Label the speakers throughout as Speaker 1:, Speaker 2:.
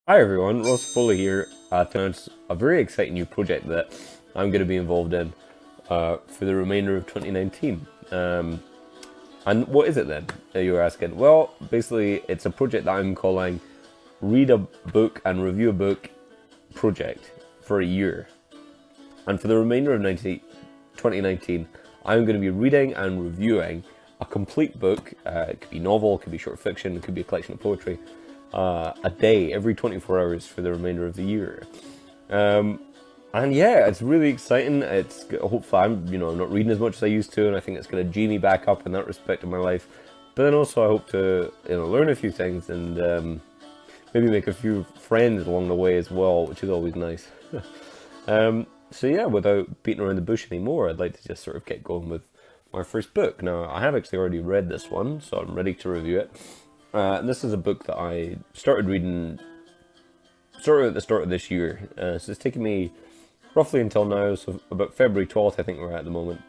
Speaker 1: Hi everyone, Ross Foley here to announce a very exciting new project that I'm going to be involved in for the remainder of 2019. And what is it then, you're asking? Well, basically it's a project that I'm calling Read a Book and Review a Book Project for a year. And for the remainder of 2019, I'm going to be reading and reviewing a complete book. It could be novel, it could be short fiction, it could be a collection of poetry. A day every 24 hours for the remainder of the year. And yeah, it's really exciting. It's hopefully I'm not reading as much as I used to, and I think it's going to G me back up in that respect in my life. But then also I hope to learn a few things and maybe make a few friends along the way as well, which is always nice. So yeah, without beating around the bush anymore, I'd like to just sort of get going with my first book. Now, I have actually already read this one, so I'm ready to review it. And this is a book that I started reading sort of at the start of this year. So it's taken me roughly until now, so about February 12th I think we're at the moment,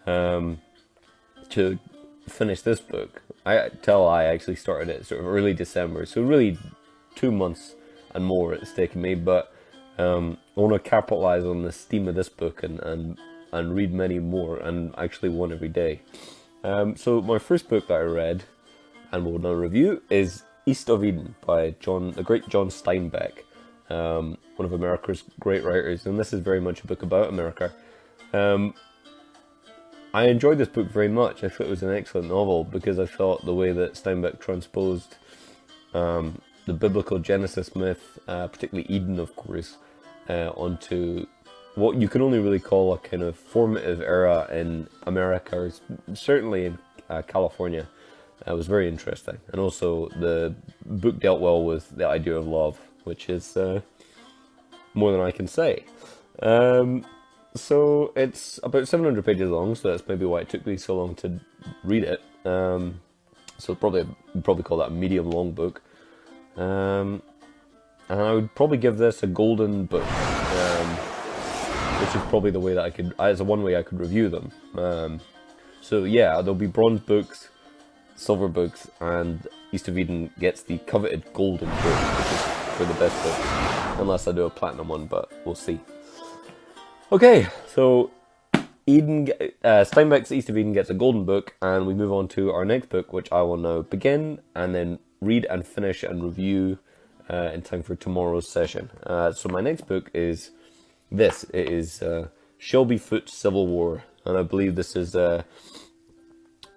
Speaker 1: to finish this book. I actually started it sort of early December, so really 2 months and more it's taken me, but I want to capitalize on the steam of this book and read many more, and actually one every day. So my first book that I read and will now review is East of Eden by the great John Steinbeck, one of America's great writers, and this is very much a book about America. I enjoyed this book very much. I thought it was an excellent novel because I thought the way that Steinbeck transposed the biblical Genesis myth, particularly Eden of course, onto what you can only really call a kind of formative era in America, or certainly in California. It was very interesting, and also the book dealt well with the idea of love, which is more than I can say. So it's about 700 pages long, so that's maybe why it took me so long to read it. So you'd probably call that a medium long book. And I would probably give this a golden book, which is probably the way that as one way I could review them. So yeah, there'll be bronze books, silver books, and East of Eden gets the coveted golden book, which is for the best book, unless I do a platinum one, but we'll see. Okay, so Steinbeck's East of Eden gets a golden book, and we move on to our next book, which I will now begin and then read and finish and review in time for tomorrow's session. So my next book is this. It is Shelby Foote's Civil War, and I believe this is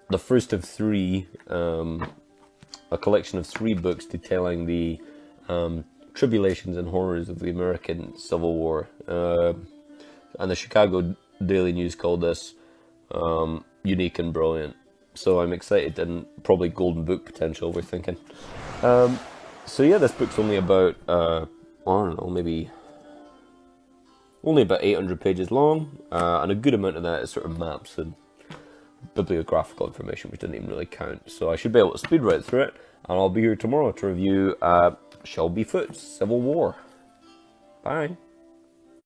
Speaker 1: the first of three, a collection of 3 books detailing the tribulations and horrors of the American Civil War. And the Chicago Daily News called this unique and brilliant. So I'm excited, and probably golden book potential, we're thinking. So yeah, this book's only about, I don't know, maybe only about 800 pages long, and a good amount of that is sort of maps and bibliographical information, which doesn't even really count. So I should be able to speed right through it, and I'll be here tomorrow to review Shelby Foote's Civil War. Bye.